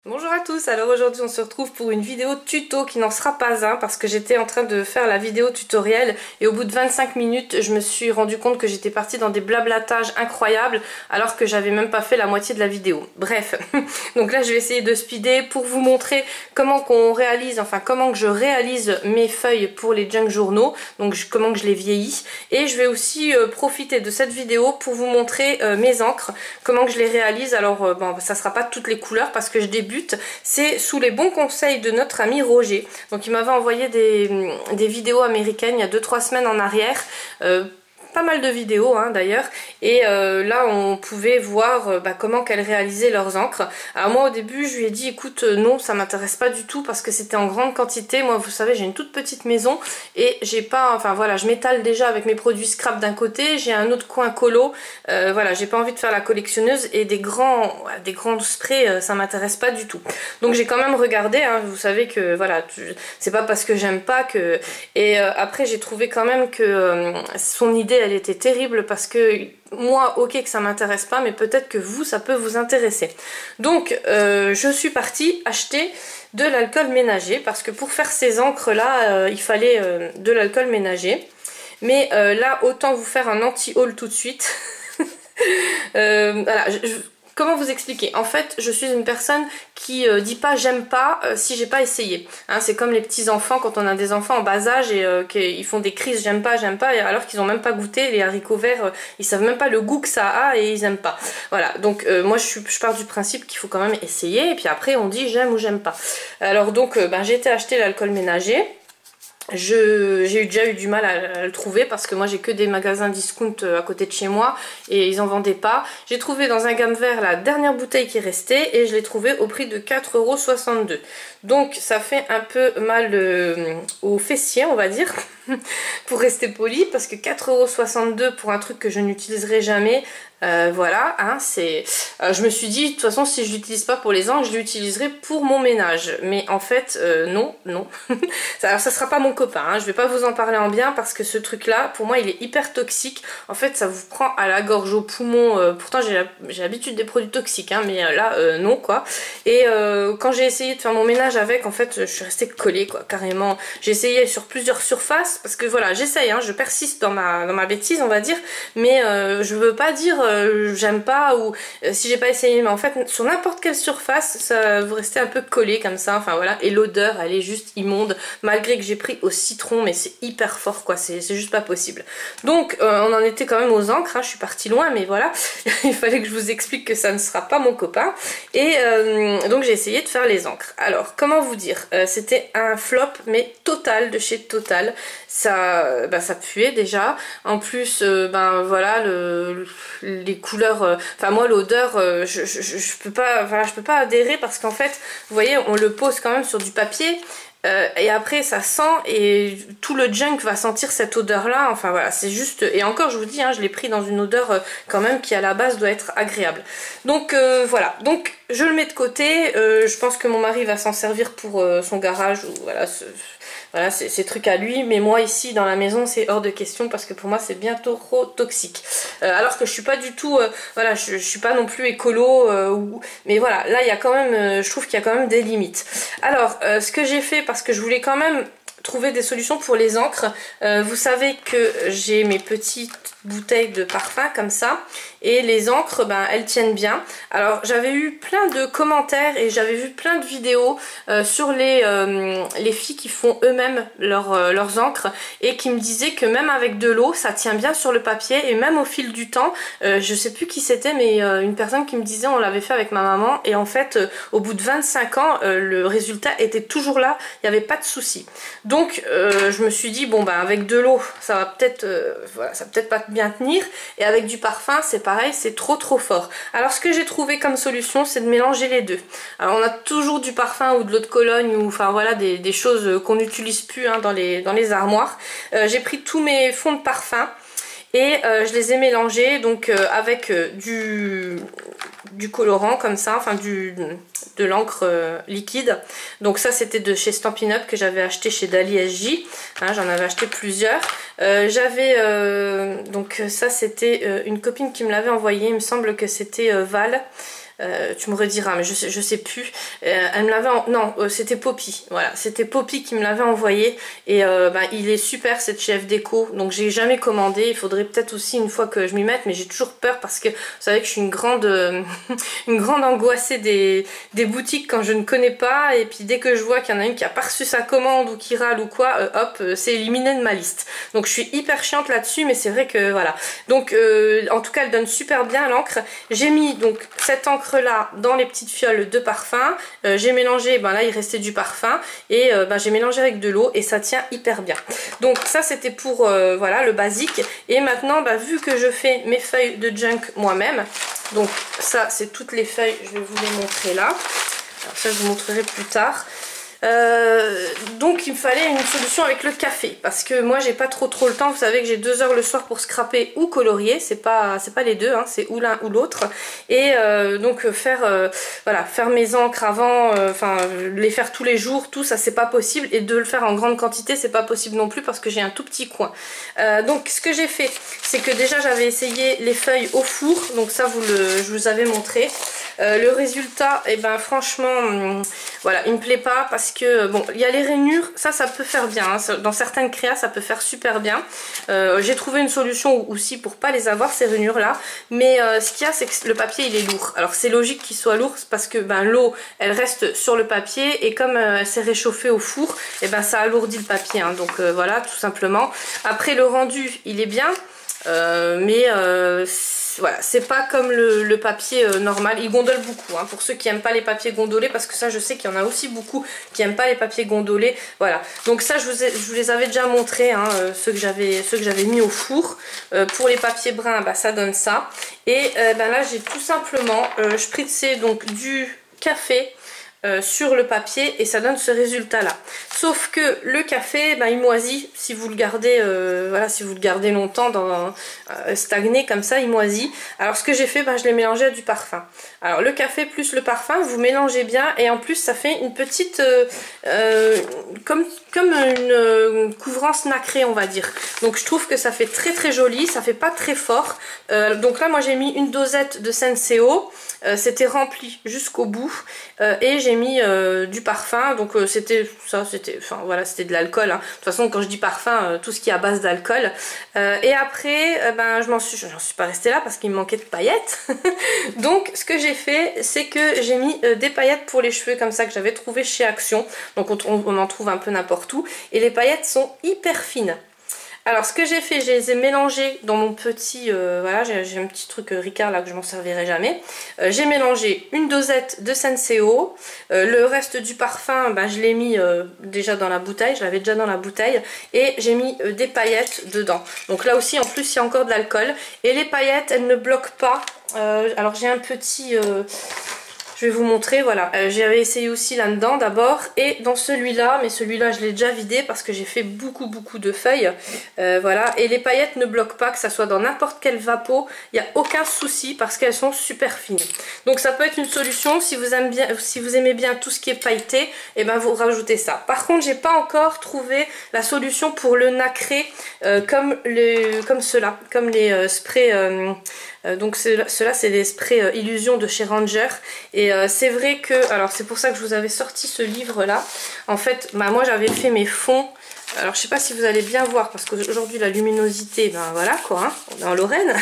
Bonjour à tous, alors aujourd'hui on se retrouve pour une vidéo tuto qui n'en sera pas un parce que j'étais en train de faire la vidéo tutoriel et au bout de 25 minutes je me suis rendu compte que j'étais partie dans des blablatages incroyables alors que j'avais même pas fait la moitié de la vidéo. Bref, donc là je vais essayer de speeder pour vous montrer comment qu'on réalise, enfin comment que je réalise mes feuilles pour les junk journaux, donc comment que je les vieillis, et je vais aussi profiter de cette vidéo pour vous montrer mes encres, comment que je les réalise. Alors bon, ça sera pas toutes les couleurs parce que je débute. C'est sous les bons conseils de notre ami Roger. Donc il m'avait envoyé des vidéos américaines il y a 2-3 semaines en arrière. Pas mal de vidéos d'ailleurs, et là on pouvait voir comment qu'elles réalisaient leurs encres. Alors moi au début je lui ai dit écoute non, ça m'intéresse pas du tout parce que c'était en grande quantité. Moi vous savez j'ai une toute petite maison et j'ai pas, enfin voilà, je m'étale déjà avec mes produits scrap d'un côté, j'ai un autre coin colo, voilà, j'ai pas envie de faire la collectionneuse et des grands sprays, ça m'intéresse pas du tout. Donc j'ai quand même regardé, vous savez que voilà, c'est pas parce que j'aime pas que... Et après j'ai trouvé quand même que son idée elle était terrible parce que moi ok que ça m'intéresse pas mais peut-être que vous ça peut vous intéresser. Donc je suis partie acheter de l'alcool ménager parce que pour faire ces encres là il fallait de l'alcool ménager, mais là autant vous faire un anti-haul tout de suite. Voilà, comment vous expliquer? En fait, je suis une personne qui dit pas j'aime pas si j'ai pas essayé. C'est comme les petits enfants quand on a des enfants en bas âge et qu'ils font des crises j'aime pas, alors qu'ils ont même pas goûté les haricots verts, ils savent même pas le goût que ça a et ils aiment pas. Voilà, donc moi je pars du principe qu'il faut quand même essayer et puis après on dit j'aime ou j'aime pas. Alors donc j'ai été acheter l'alcool ménager. J'ai déjà eu du mal à le trouver parce que moi j'ai que des magasins discount à côté de chez moi et ils en vendaient pas. J'ai trouvé dans un gamme vert la dernière bouteille qui restait et je l'ai trouvé au prix de 4,62 €. Donc ça fait un peu mal au fessier on va dire pour rester poli, parce que 4,62 € pour un truc que je n'utiliserai jamais, voilà, je me suis dit de toute façon si je l'utilise pas pour les encres je l'utiliserai pour mon ménage, mais en fait non. Alors ça sera pas mon copain, je vais pas vous en parler en bien parce que ce truc là pour moi il est hyper toxique. En fait ça vous prend à la gorge, au poumon, pourtant j'ai l'habitude des produits toxiques mais là non quoi. Et quand j'ai essayé de faire mon ménage avec, en fait je suis restée collée quoi, carrément. J'ai essayé sur plusieurs surfaces parce que voilà, j'essaye, je persiste dans ma bêtise on va dire, mais je veux pas dire j'aime pas ou si j'ai pas essayé, mais en fait sur n'importe quelle surface ça vous restez un peu collé comme ça, enfin voilà. Et l'odeur elle est juste immonde malgré que j'ai pris au citron, mais c'est hyper fort quoi, c'est juste pas possible. Donc on en était quand même aux encres, je suis partie loin mais voilà. Il fallait que je vous explique que ça ne sera pas mon copain. Et donc j'ai essayé de faire les encres. Alors comment vous dire, c'était un flop mais total de chez Total. Ça puait déjà. En plus voilà, les couleurs, enfin moi l'odeur, je peux pas, voilà, je peux pas adhérer parce qu'en fait vous voyez on le pose quand même sur du papier. Et après ça sent et tout le junk va sentir cette odeur là, enfin voilà c'est juste, et encore je vous dis je l'ai pris dans une odeur quand même qui à la base doit être agréable. Donc voilà, donc je le mets de côté, je pense que mon mari va s'en servir pour son garage ou voilà, ces trucs à lui, mais moi ici dans la maison c'est hors de question parce que pour moi c'est bientôt trop toxique. Alors que je suis pas du tout, voilà, je suis pas non plus écolo, mais voilà, là il y a quand même, je trouve qu'il y a quand même des limites. Alors ce que j'ai fait, parce que je voulais quand même trouver des solutions pour les encres, vous savez que j'ai mes petites bouteilles de parfum comme ça, et les encres elles tiennent bien. Alors j'avais eu plein de commentaires et j'avais vu plein de vidéos sur les filles qui font eux-mêmes leurs encres et qui me disaient que même avec de l'eau ça tient bien sur le papier et même au fil du temps. Je sais plus qui c'était, mais une personne qui me disait on l'avait fait avec ma maman et en fait au bout de 25 ans le résultat était toujours là, il n'y avait pas de souci. Donc je me suis dit bon avec de l'eau ça va peut-être voilà, ça va peut-être pas bien tenir, et avec du parfum c'est pareil, c'est trop fort. Alors ce que j'ai trouvé comme solution c'est de mélanger les deux. Alors on a toujours du parfum ou de l'eau de Cologne ou enfin voilà des choses qu'on n'utilise plus dans les armoires. J'ai pris tous mes fonds de parfum et je les ai mélangés donc avec du colorant comme ça, enfin de l'encre liquide. Donc ça c'était de chez Stampin' Up que j'avais acheté chez Dali SJ, j'en avais acheté plusieurs. Donc ça c'était une copine qui me l'avait envoyé, il me semble que c'était Val. Tu me rediras, mais je sais plus. Elle me l'avait... Non, c'était Poppy. Voilà, c'était Poppy qui me l'avait envoyé. Et il est super, cette chez FDeco. Donc j'ai jamais commandé. Il faudrait peut-être aussi une fois que je m'y mette. Mais j'ai toujours peur parce que vous savez que je suis une grande, une grande angoissée des boutiques quand je ne connais pas. Et puis dès que je vois qu'il y en a une qui a pas reçu sa commande ou qui râle ou quoi, hop, c'est éliminé de ma liste. Donc je suis hyper chiante là-dessus. Mais c'est vrai que voilà. Donc en tout cas, elle donne super bien l'encre. J'ai mis donc cette encre là dans les petites fioles de parfum, j'ai mélangé, là il restait du parfum et j'ai mélangé avec de l'eau et ça tient hyper bien. Donc ça c'était pour voilà le basique. Et maintenant vu que je fais mes feuilles de junk moi-même, donc ça c'est toutes les feuilles, je vais vous les montrer là. Alors ça je vous montrerai plus tard. Donc il me fallait une solution avec le café parce que moi j'ai pas trop le temps. Vous savez que j'ai 2 heures le soir pour scraper ou colorier, c'est pas les deux, hein, c'est ou l'un ou l'autre. Et donc faire mes encres avant, les faire tous les jours, tout ça c'est pas possible, et de le faire en grande quantité c'est pas possible non plus parce que j'ai un tout petit coin. Donc ce que j'ai fait, c'est que déjà j'avais essayé les feuilles au four, donc ça je vous avais montré. Le résultat, franchement, voilà, il me plaît pas parce que bon, il y a les rainures, ça peut faire bien, hein, dans certaines créas ça peut faire super bien. J'ai trouvé une solution aussi pour pas les avoir ces rainures là, mais ce qu'il y a c'est que le papier il est lourd. Alors c'est logique qu'il soit lourd parce que l'eau elle reste sur le papier et comme elle s'est réchauffée au four, ça alourdit le papier, hein, donc voilà tout simplement. Après le rendu il est bien, mais voilà, c'est pas comme le papier normal, il gondole beaucoup, hein, pour ceux qui aiment pas les papiers gondolés, parce que ça je sais qu'il y en a aussi beaucoup qui aiment pas les papiers gondolés. Voilà, donc ça je vous les avais déjà montré, hein, ceux que j'avais mis au four. Pour les papiers bruns, ça donne ça. Et là j'ai tout simplement spritzé donc du café sur le papier et ça donne ce résultat là. Sauf que le café il moisit si vous le gardez si vous le gardez longtemps stagné comme ça, il moisit. Alors ce que j'ai fait, je l'ai mélangé à du parfum. Alors le café plus le parfum, vous mélangez bien et en plus ça fait une petite comme une couvrance nacrée on va dire. Donc je trouve que ça fait très joli, ça fait pas très fort. Donc là moi j'ai mis une dosette de Senseo, c'était rempli jusqu'au bout et j'ai mis du parfum, donc c'était de l'alcool, hein. De toute façon quand je dis parfum, tout ce qui est à base d'alcool. Et après j'en suis pas restée là parce qu'il me manquait de paillettes. Donc ce que j'ai fait, c'est que j'ai mis des paillettes pour les cheveux comme ça que j'avais trouvé chez Action. Donc on en trouve un peu n'importe où et les paillettes sont hyper fines. Alors ce que j'ai fait, je les ai mélangés dans mon petit, voilà, j'ai un petit truc Ricard là que je m'en servirai jamais. J'ai mélangé une dosette de Senseo, le reste du parfum, je l'ai mis déjà dans la bouteille, je l'avais déjà dans la bouteille, et j'ai mis des paillettes dedans. Donc là aussi en plus il y a encore de l'alcool, et les paillettes elles ne bloquent pas. Alors j'ai un petit... je vais vous montrer, voilà, j'avais essayé aussi là-dedans d'abord et dans celui-là, mais celui-là je l'ai déjà vidé parce que j'ai fait beaucoup de feuilles, voilà, et les paillettes ne bloquent pas, que ça soit dans n'importe quel vapeau, il n'y a aucun souci parce qu'elles sont super fines. Donc ça peut être une solution si vous aimez bien tout ce qui est pailleté, et vous rajoutez ça. Par contre j'ai pas encore trouvé la solution pour le nacré comme ceux-là, comme les sprays... donc ceux-là c'est des sprays Illusion de chez Ranger et c'est vrai que, alors c'est pour ça que je vous avais sorti ce livre là. En fait moi j'avais fait mes fonds, alors je sais pas si vous allez bien voir parce qu'aujourd'hui la luminosité, voilà quoi, hein, on est en Lorraine.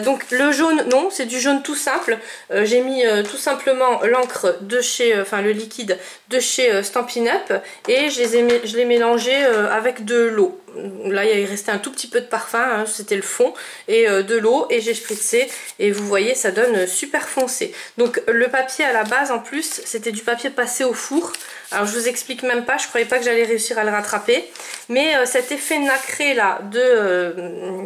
Donc le jaune, non, c'est du jaune tout simple. J'ai mis tout simplement l'encre de chez, le liquide de chez Stampin' Up et je l'ai mélangé avec de l'eau. Là il restait un tout petit peu de parfum, hein, c'était le fond, et de l'eau, et j'ai spritzé et vous voyez ça donne super foncé. Donc le papier à la base en plus c'était du papier passé au four. Alors je vous explique même pas, je croyais pas que j'allais réussir à le rattraper, mais cet effet nacré là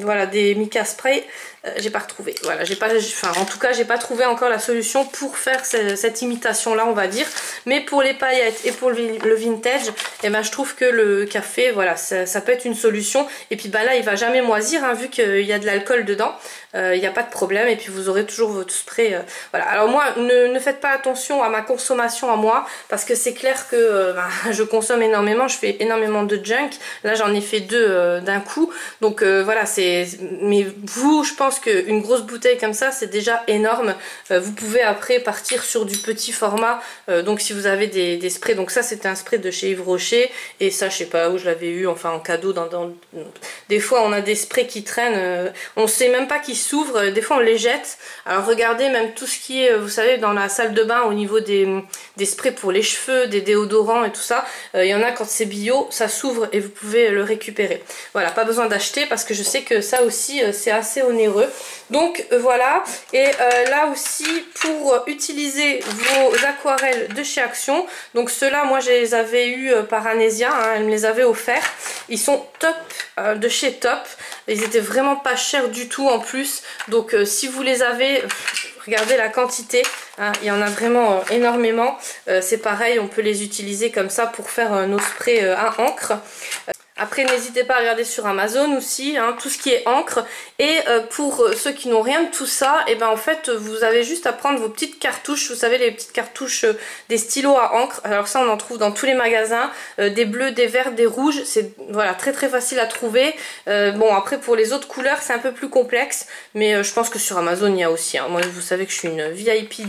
voilà, des Mica Spray, j'ai pas retrouvé. Voilà, en tout cas j'ai pas trouvé encore la solution pour faire cette imitation là on va dire. Mais pour les paillettes et pour le vintage, je trouve que le café, voilà, ça peut être une solution. Et puis là il va jamais moisir, hein, vu qu'il y a de l'alcool dedans. il n'y a pas de problème, et puis vous aurez toujours votre spray. Voilà. Alors moi, ne faites pas attention à ma consommation à moi, parce que c'est clair que je consomme énormément, je fais énormément de junk. Là j'en ai fait 2 d'un coup, donc voilà, mais vous, je pense qu'une grosse bouteille comme ça c'est déjà énorme. Vous pouvez après partir sur du petit format, donc si vous avez des sprays, donc ça c'était un spray de chez Yves Rocher, et ça je sais pas où je l'avais eu, enfin en cadeau des fois on a des sprays qui traînent, on sait même pas qu'ils s'ouvrent, des fois on les jette. Alors regardez, même tout ce qui est, vous savez, dans la salle de bain au niveau des sprays pour les cheveux, des déodorants et tout ça, il y en a quand c'est bio, ça s'ouvre et vous pouvez le récupérer. Voilà, pas besoin d'acheter, parce que je sais que ça aussi c'est assez onéreux. Donc voilà, et là aussi pour utiliser vos aquarelles de chez Action, donc ceux-là moi je les avais eu par Anésia, hein, elle me les avait offerts, ils sont top, de chez Top, ils étaient vraiment pas chers du tout en plus, donc si vous les avez, regardez la quantité, hein, il y en a vraiment énormément, c'est pareil, on peut les utiliser comme ça pour faire nos sprays à encre. Après n'hésitez pas à regarder sur Amazon aussi, hein, tout ce qui est encre. Et pour ceux qui n'ont rien de tout ça, et ben en fait vous avez juste à prendre vos petites cartouches, vous savez les petites cartouches des stylos à encre. Alors ça on en trouve dans tous les magasins, des bleus, des verts, des rouges, c'est voilà très facile à trouver. Bon après pour les autres couleurs c'est un peu plus complexe, mais je pense que sur Amazon il y a aussi, hein. Moi vous savez que je suis une VIP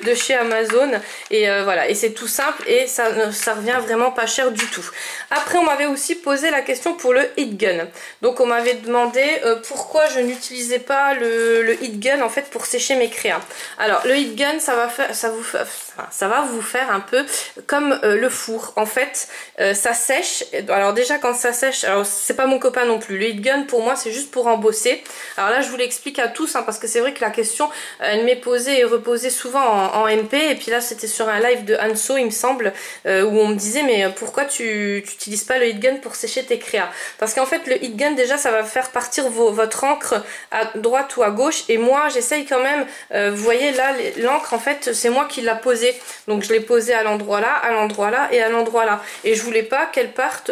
de chez Amazon, et voilà, et c'est tout simple et ça revient vraiment pas cher du tout. Après on m'avait aussi posé la question pour le heat gun, donc on m'avait demandé pourquoi je n'utilisais pas le heat gun en fait pour sécher mes créas. Alors le heat gun ça va vous faire un peu comme le four en fait, ça sèche. Alors déjà quand ça sèche, alors c'est pas mon copain non plus, le heat gun pour moi c'est juste pour embosser. Alors là je vous l'explique à tous, hein, parce que c'est vrai que la question elle m'est posée et reposée souvent en MP, et puis là c'était sur un live de Anso il me semble, où on me disait mais pourquoi tu n'utilises pas le heat gun pour sécher tes créas. Parce qu'en fait le heat gun déjà ça va faire partir votre encre à droite ou à gauche, et moi j'essaye quand même, vous voyez là l'encre en fait c'est moi qui l'a posée, donc je l'ai posée à l'endroit là et à l'endroit là, et je voulais pas qu'elle parte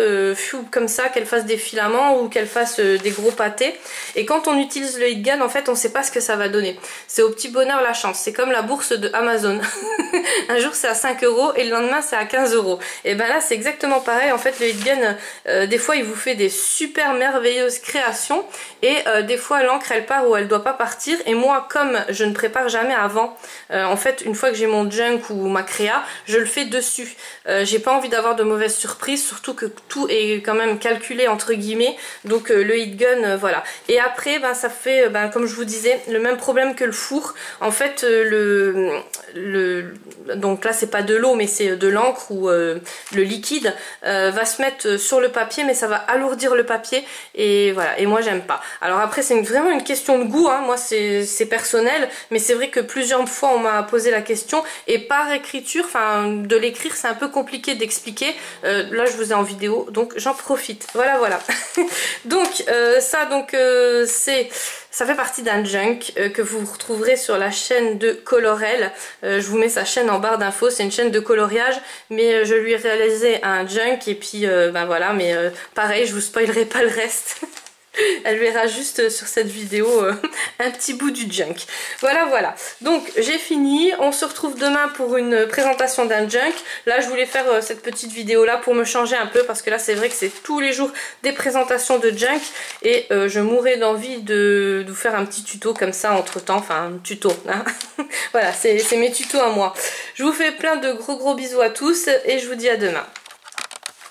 comme ça, qu'elle fasse des filaments ou qu'elle fasse des gros pâtés. Et quand on utilise le heat gun en fait on sait pas ce que ça va donner, c'est au petit bonheur la chance, c'est comme la bourse de Amazon. Un jour c'est à 5 € et le lendemain c'est à 15 €. Et ben là c'est exactement pareil, en fait le heat gun des fois il vous fait des super merveilleuses créations, et des fois l'encre elle part où elle doit pas partir, et moi comme je ne prépare jamais avant, en fait une fois que j'ai mon junk ou ma créa je le fais dessus. J'ai pas envie d'avoir de mauvaises surprises, surtout que tout est quand même calculé entre guillemets, donc le heat gun voilà. Et après ben, ça fait comme je vous disais le même problème que le four, en fait donc là c'est pas de l'eau mais c'est de l'encre, ou le liquide va se mettre sur le papier, mais ça va alourdir le papier, et voilà, et moi j'aime pas. Alors après c'est vraiment une question de goût, hein. Moi c'est personnel, mais c'est vrai que plusieurs fois on m'a posé la question, et par écriture, enfin de l'écrire c'est un peu compliqué d'expliquer, là je vous ai en vidéo donc j'en profite, voilà. Donc ça fait partie d'un junk que vous retrouverez sur la chaîne de Colorel. Je vous mets sa chaîne en barre d'infos, c'est une chaîne de coloriage, mais je lui ai réalisé un junk, et puis voilà, mais pareil je vous spoilerai pas le reste. Elle verra juste sur cette vidéo un petit bout du junk. Voilà. Donc j'ai fini. On se retrouve demain pour une présentation d'un junk. Là je voulais faire cette petite vidéo là pour me changer un peu, parce que là c'est vrai que c'est tous les jours des présentations de junk, et je mourrais d'envie de vous faire un petit tuto comme ça entre temps. Enfin un tuto, hein. Voilà, c'est mes tutos à moi. Je vous fais plein de gros bisous à tous, et je vous dis à demain.